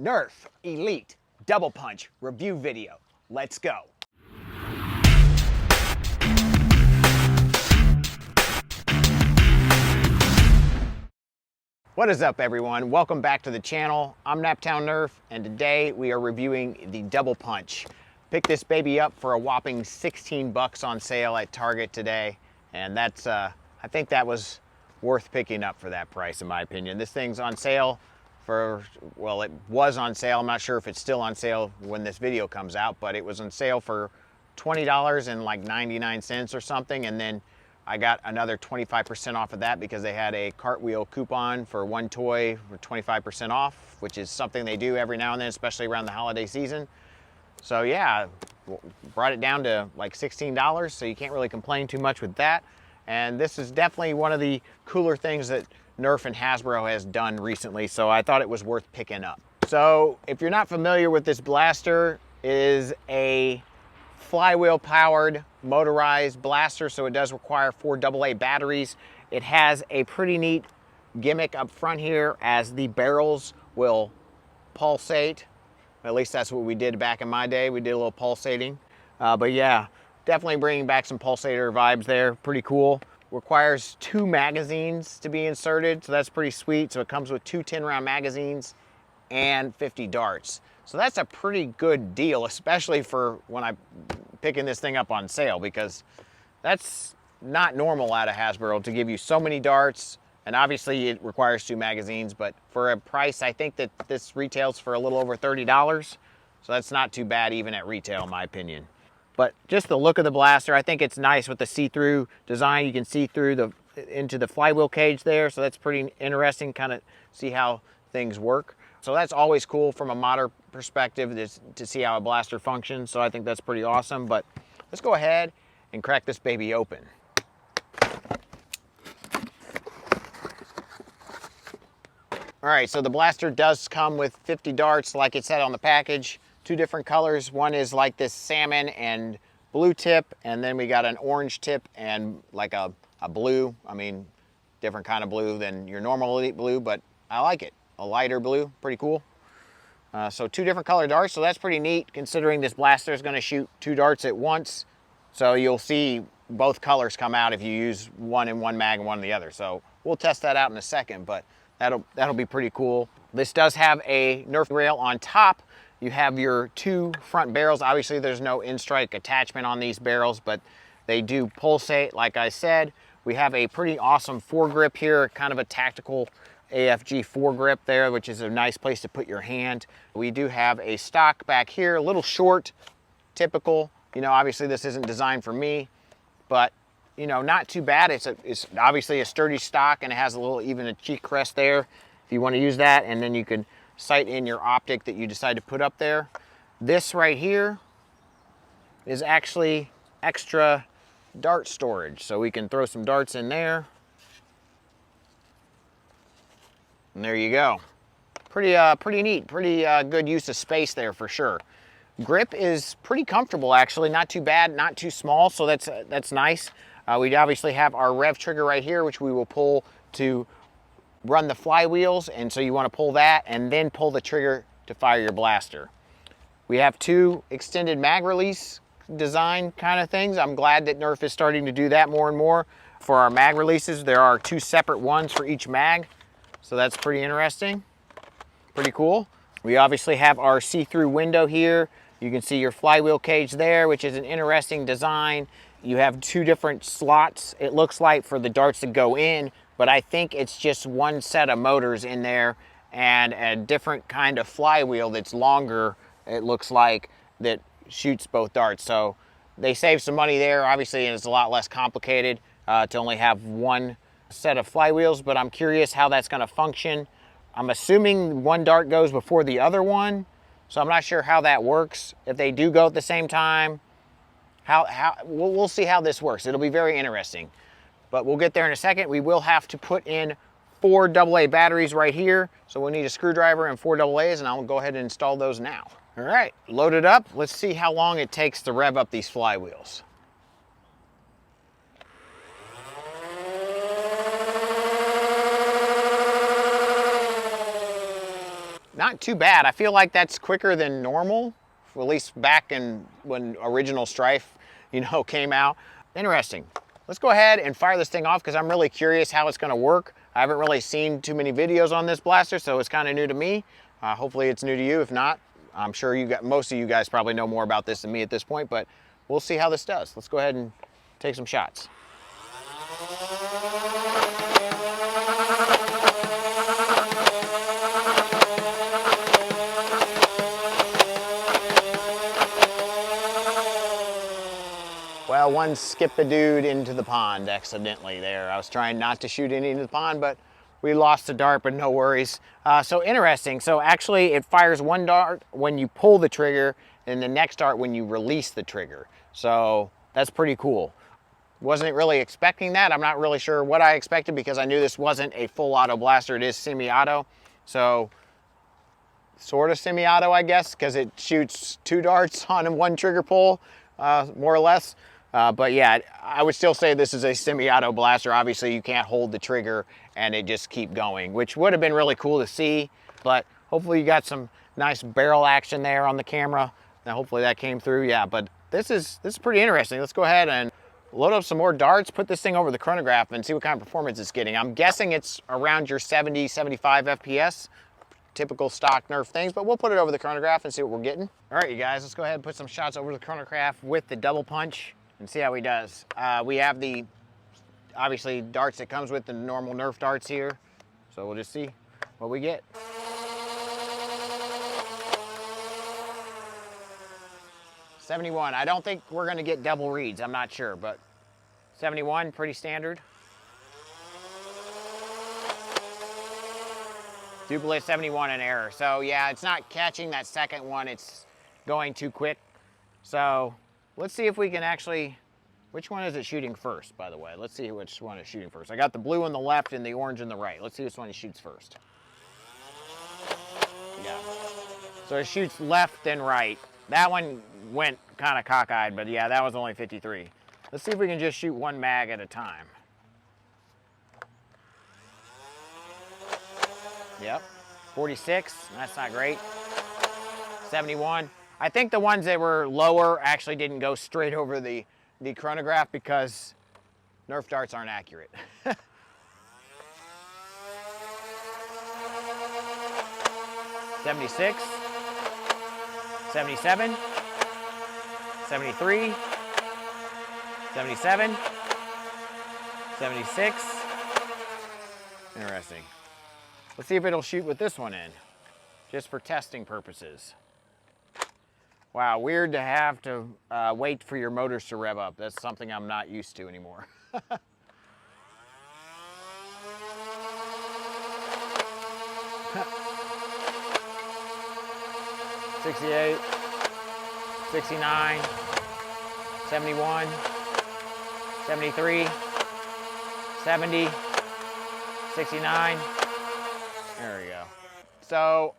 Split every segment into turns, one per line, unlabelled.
Nerf Elite Double Punch review video. Let's go. What is up, everyone? Welcome back to the channel. I'm Naptown Nerf, and today we are reviewing the Double Punch. Picked this baby up for a whopping 16 bucks on sale at Target today, and that's I think that was worth picking up for that price, in my opinion. This thing's on sale for, well, it was on sale. I'm not sure if it's still on sale when this video comes out, but it was on sale for $20 and like 99 cents or something, and then I got another 25% off of that because they had a cartwheel coupon for one toy for 25% off, which is something they do every now and then, especially around the holiday season. So yeah, brought it down to like $16, so you can't really complain too much with that. And this is definitely one of the cooler things that Nerf and Hasbro has done recently, so I thought it was worth picking up. So if you're not familiar with this blaster, it is a flywheel powered motorized blaster, so it does require 4 AA batteries. It has a pretty neat gimmick up front here, as the barrels will pulsate. At least that's what we did back in my day. We did a little pulsating. But yeah, definitely bringing back some pulsator vibes there. Pretty cool. Requires 2 magazines to be inserted, so that's pretty sweet. So it comes with 2 10-round magazines and 50 darts. So that's a pretty good deal, especially for when I'm picking this thing up on sale, because that's not normal out of Hasbro to give you so many darts. And obviously it requires 2 magazines, but for a price, I think that this retails for a little over $30. So that's not too bad even at retail, in my opinion. But just the look of the blaster, I think it's nice with the see-through design. You can see through into the flywheel cage there, so that's pretty interesting, kind of see how things work. So that's always cool from a modder perspective, to see how a blaster functions. So I think that's pretty awesome. But let's go ahead and crack this baby open. All right, so the blaster does come with 50 darts, like it said on the package. 2 different colors. One is like this salmon and blue tip, and then we got an orange tip and like a blue. I mean, different kind of blue than your normal Elite blue, but I like it. A lighter blue, pretty cool. So 2 different color darts, so that's pretty neat considering this blaster is going to shoot 2 darts at once. So you'll see both colors come out if you use one in one mag and one in the other. So we'll test that out in a second, but that'll be pretty cool. This does have a Nerf rail on top. You have your 2 front barrels. Obviously there's no in-strike attachment on these barrels, but they do pulsate, like I said. We have a pretty awesome foregrip here, kind of a tactical AFG foregrip there, which is a nice place to put your hand. We do have a stock back here, a little short, typical. You know, obviously this isn't designed for me, but you know, not too bad. It's obviously a sturdy stock, and it has a little, even a cheek crest there if you want to use that, and then you can sight in your optic that you decide to put up there. This right here is actually extra dart storage, so we can throw some darts in there. And there you go. Pretty neat, pretty good use of space there for sure. Grip is pretty comfortable, actually, not too bad, not too small, so that's nice. We obviously have our rev trigger right here, which we will pull to run the flywheels, and so you want to pull that and then pull the trigger to fire your blaster. We have 2 extended mag release design kind of things. I'm glad that Nerf is starting to do that more and more. For our mag releases, there are 2 separate ones for each mag, so that's pretty interesting, pretty cool. We obviously have our see-through window here. You can see your flywheel cage there, which is an interesting design. You have 2 different slots, it looks like, for the darts to go in, but I think it's just one set of motors in there and a different kind of flywheel that's longer, it looks like, that shoots both darts. So they save some money there, obviously, and it's a lot less complicated to only have one set of flywheels, but I'm curious how that's going to function. I'm assuming one dart goes before the other one, so I'm not sure how that works. If they do go at the same time, we'll see how this works. It'll be very interesting, but we'll get there in a second. We will have to put in 4 AA batteries right here, so we'll need a screwdriver and 4 AA's, and I'll go ahead and install those now. All right, load it up. Let's see how long it takes to rev up these flywheels. not too bad. I feel like that's quicker than normal, at least back in when original Strife, came out. Interesting. Let's go ahead and fire this thing off because I'm really curious how it's gonna work. I haven't really seen too many videos on this blaster, so it's kind of new to me. Hopefully it's new to you. If not, I'm sure most of you guys probably know more about this than me at this point, but we'll see how this does. Let's go ahead and take some shots. Well, one skipped the dude into the pond accidentally there. I was trying not to shoot any into the pond, but we lost the dart, but no worries. So interesting. So actually it fires one dart when you pull the trigger and the next dart when you release the trigger. So that's pretty cool. Wasn't really expecting that. I'm not really sure what I expected because I knew this wasn't a full auto blaster. It is semi-auto. So sort of semi-auto, I guess, because it shoots 2 darts on one trigger pull, more or less. But yeah, I would still say this is a semi-auto blaster. Obviously, you can't hold the trigger and it just keep going, which would have been really cool to see. But hopefully you got some nice barrel action there on the camera. Now, hopefully that came through. Yeah, but this is pretty interesting. Let's go ahead and load up some more darts, put this thing over the chronograph and see what kind of performance it's getting. I'm guessing it's around your 70, 75 FPS. Typical stock Nerf things, but we'll put it over the chronograph and see what we're getting. All right, you guys, let's go ahead and put some shots over the chronograph with the double punch and see how he does. We have the, obviously, darts that comes with the normal Nerf darts here. So we'll just see what we get. $71. I don't think we're gonna get double reads, I'm not sure, but 71, pretty standard. Duplicate 71 an error. So yeah, it's not catching that second one, it's going too quick. So let's see if we can actually, which one is it shooting first, by the way? Let's see which one is shooting first. I got the blue on the left and the orange on the right. Let's see which one he shoots first. Yeah. So it shoots left then right. That one went kind of cockeyed, but yeah, that was only 53. Let's see if we can just shoot one mag at a time. Yep, 46, that's not great. 71. I think the ones that were lower actually didn't go straight over the chronograph because Nerf darts aren't accurate. 76, 77, 73, 77, 76. Interesting. Let's see if it'll shoot with this one in, just for testing purposes. Wow, weird to have to wait for your motors to rev up. That's something I'm not used to anymore. 68, 69, 71, 73, 70, 69. There we go. So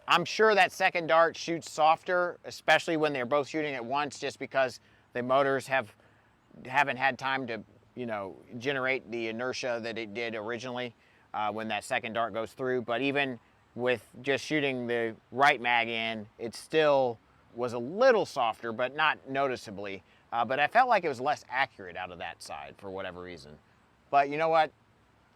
I'm sure that second dart shoots softer, especially when they're both shooting at once, just because the motors haven't had time to, generate the inertia that it did originally when that second dart goes through. But even with just shooting the right mag in, it still was a little softer, but not noticeably. But I felt like it was less accurate out of that side for whatever reason. But you know what?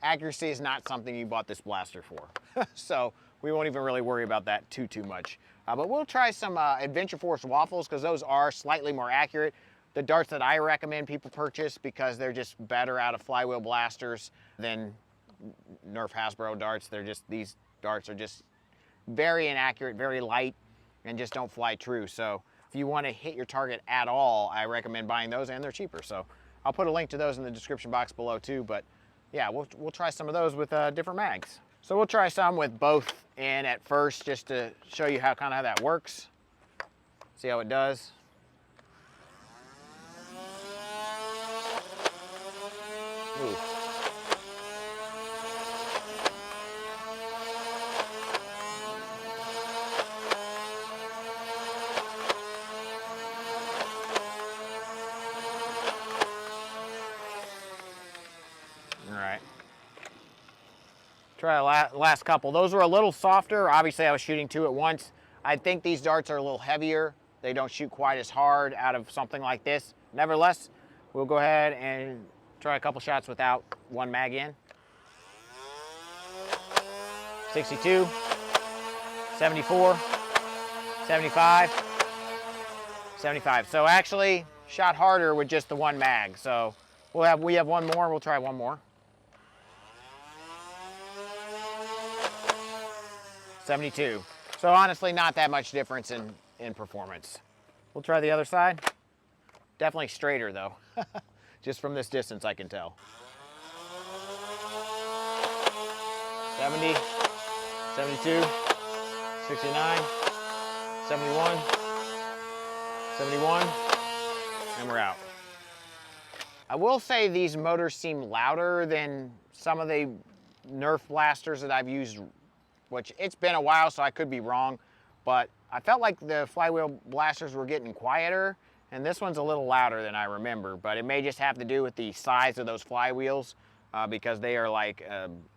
Accuracy is not something you bought this blaster for. So we won't even really worry about that too much. But we'll try some Adventure Force waffles because those are slightly more accurate. The darts that I recommend people purchase because they're just better out of flywheel blasters than Nerf Hasbro darts. These darts are just very inaccurate, very light, and just don't fly true. So if you want to hit your target at all, I recommend buying those, and they're cheaper. So I'll put a link to those in the description box below too. But yeah, we'll try some of those with different mags. So we'll try some with both in at first, just to show you how that works. See how it does. Ooh. Try the last couple. Those were a little softer. Obviously, I was shooting 2 at once. I think these darts are a little heavier. They don't shoot quite as hard out of something like this. Nevertheless, we'll go ahead and try a couple shots without 1 mag in. 62, 74, 75, 75. So actually, shot harder with just the 1 mag. So we have 1 more. We'll try 1 more. 72. So honestly, not that much difference in performance. We'll try the other side. Definitely straighter though. Just from this distance, I can tell. 70, 72, 69, 71, 71, and we're out. I will say these motors seem louder than some of the Nerf blasters that I've used, which it's been a while, so I could be wrong, but I felt like the flywheel blasters were getting quieter, and this one's a little louder than I remember, but it may just have to do with the size of those flywheels, because they are like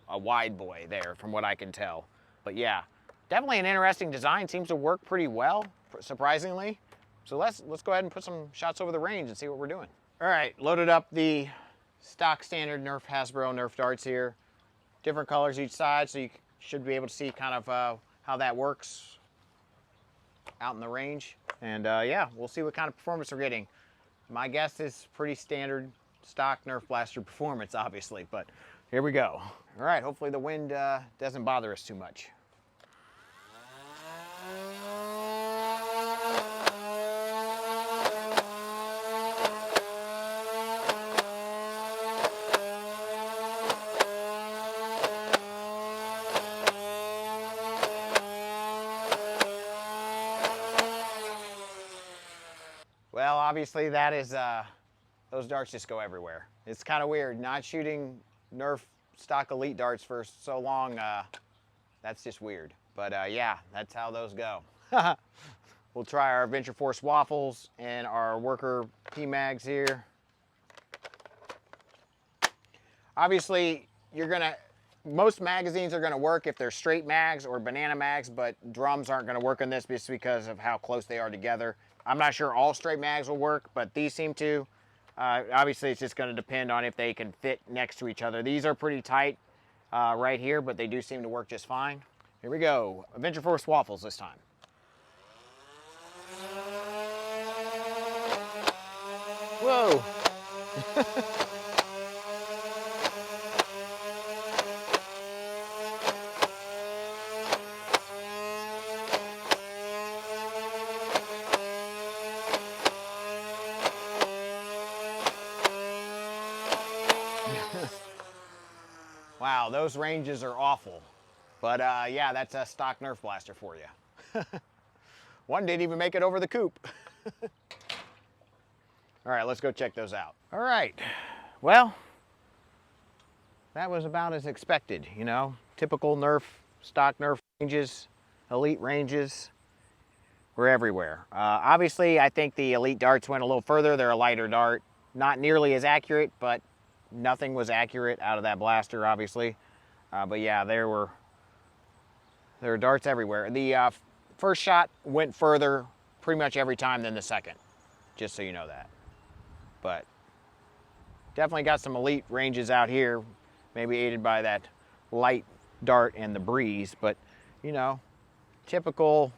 a wide boy there, from what I can tell. But yeah, definitely an interesting design. Seems to work pretty well, surprisingly. So let's go ahead and put some shots over the range and see what we're doing. All right, loaded up the stock standard Nerf Hasbro Nerf darts here. Different colors each side, so you should be able to see kind of how that works out in the range. And yeah, we'll see what kind of performance we're getting. My guess is pretty standard stock Nerf blaster performance, obviously, but here we go. All right, hopefully the wind doesn't bother us too much. Well, obviously that is, those darts just go everywhere. It's kind of weird, not shooting Nerf stock Elite darts for so long, that's just weird. But yeah, that's how those go. We'll try our Adventure Force waffles and our worker P-mags here. Obviously, most magazines are gonna work if they're straight mags or banana mags, but drums aren't gonna work on this just because of how close they are together. I'm not sure all straight mags will work, but these seem to. Obviously, it's just going to depend on if they can fit next to each other. These are pretty tight right here, but they do seem to work just fine. Here we go. Adventure Force waffles this time. Whoa. Wow, those ranges are awful. But yeah, that's a stock Nerf blaster for you. One didn't even make it over the coop. All right, let's go check those out. All right, well, that was about as expected, you know, typical Nerf, stock Nerf ranges, Elite ranges, we're everywhere. Obviously, I think the Elite darts went a little further. They're a lighter dart, not nearly as accurate, but nothing was accurate out of that blaster, obviously. But yeah, there were darts everywhere. The first shot went further pretty much every time than the second, just so you know that. But definitely got some Elite ranges out here, maybe aided by that light dart and the breeze, but you know, typical,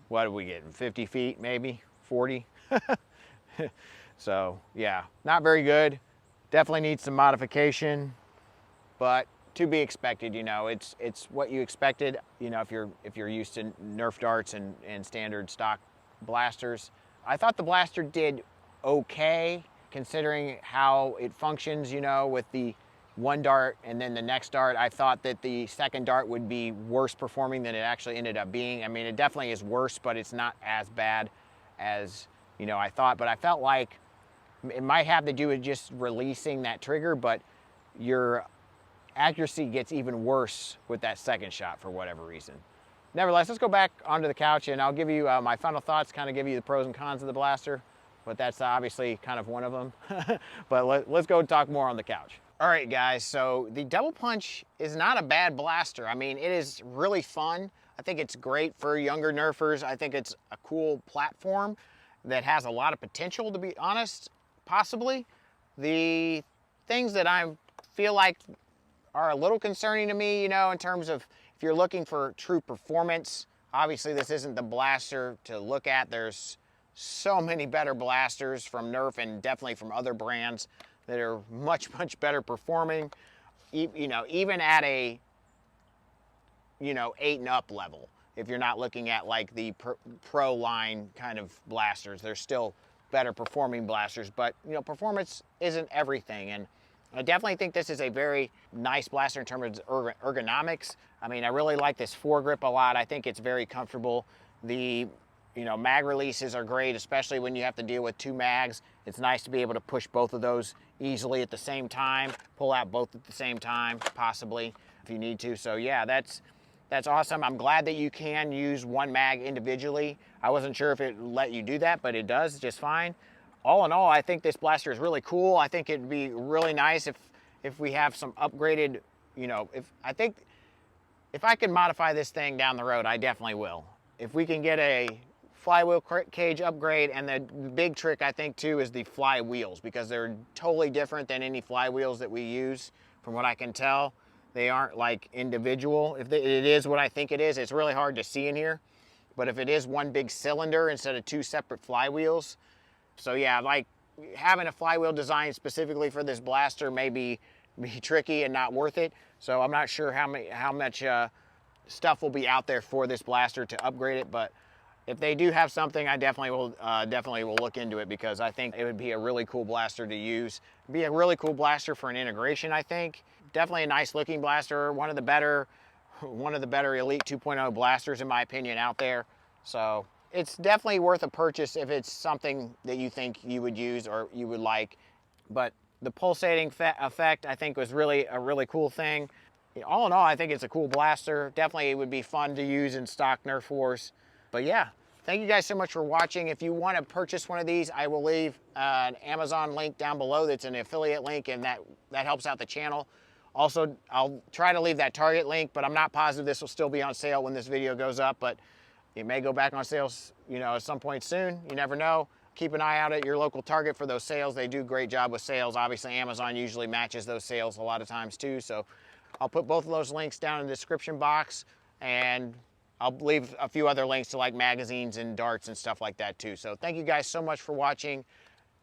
what are we getting, 50 feet maybe, 40? So yeah, not very good. Definitely needs some modification, but to be expected, you know, it's what you expected, you know, if you're used to Nerf darts and standard stock blasters. I thought the blaster did okay, considering how it functions, you know, with the one dart and then the next dart. I thought that the second dart would be worse performing than it actually ended up being. I mean, it definitely is worse, but it's not as bad as, you know, I thought. But I felt like it might have to do with just releasing that trigger, but your accuracy gets even worse with that second shot for whatever reason. Nevertheless, let's go back onto the couch and I'll give you my final thoughts, kind of give you the pros and cons of the blaster, but that's obviously kind of one of them. But let's go talk more on the couch. All right, guys, so the Double Punch is not a bad blaster. I mean, it is really fun. I think it's great for younger Nerfers. I think it's a cool platform that has a lot of potential, to be honest, possibly. The things that I feel like are a little concerning to me, you know, in terms of if you're looking for true performance, obviously this isn't the blaster to look at. There's so many better blasters from Nerf and definitely from other brands that are much, much better performing, you know, even at a, you know, 8 and up level. If you're not looking at like the pro line kind of blasters, there's still better performing blasters, but you know, performance isn't everything. And I definitely think this is a very nice blaster in terms of ergonomics. I mean, I really like this foregrip a lot. I think it's very comfortable. The, you know, mag releases are great, especially when you have to deal with 2 mags. It's nice to be able to push both of those easily at the same time, pull out both at the same time, possibly, if you need to. So yeah, that's awesome. I'm glad that you can use 1 mag individually. I wasn't sure if it let you do that, but it does just fine. All in all, I think this blaster is really cool. I think it'd be really nice if we have some upgraded, you know, I think if I can modify this thing down the road, I definitely will. If we can get a flywheel cage upgrade, and the big trick I think too is the flywheels, because they're totally different than any flywheels that we use. From what I can tell, they aren't like individual. If it is what I think it is, it's really hard to see in here. But if it is one big cylinder instead of 2 separate flywheels, so yeah, like having a flywheel design specifically for this blaster may be tricky and not worth it. So I'm not sure how much stuff will be out there for this blaster to upgrade it, but if they do have something, I definitely will look into it, because I think it would be a really cool blaster to use. It'd be a really cool blaster for an integration, I think. Definitely a nice looking blaster, one of the better Elite 2.0 blasters in my opinion out there. So it's definitely worth a purchase if it's something that you think you would use or you would like. But the pulsating effect I think was really a really cool thing. All in all, I think it's a cool blaster. Definitely it would be fun to use in stock Nerf wars. But yeah, thank you guys so much for watching. If you want to purchase one of these, I will leave an Amazon link down below that's an affiliate link, and that helps out the channel. Also, I'll try to leave that Target link, but I'm not positive this will still be on sale when this video goes up, but it may go back on sales, you know, at some point soon. You never know. Keep an eye out at your local Target for those sales. They do a great job with sales. Obviously, Amazon usually matches those sales a lot of times too. So I'll put both of those links down in the description box, and I'll leave a few other links to like magazines and darts and stuff like that too. So thank you guys so much for watching.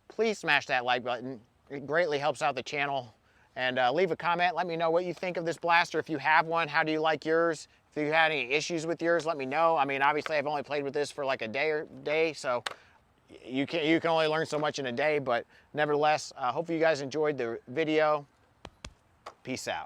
Please smash that like button. It greatly helps out the channel. And leave a comment. Let me know what you think of this blaster. If you have one, how do you like yours? If you had any issues with yours, let me know. I mean, obviously I've only played with this for like a day, so you can only learn so much in a day, but nevertheless, hopefully you guys enjoyed the video. Peace out.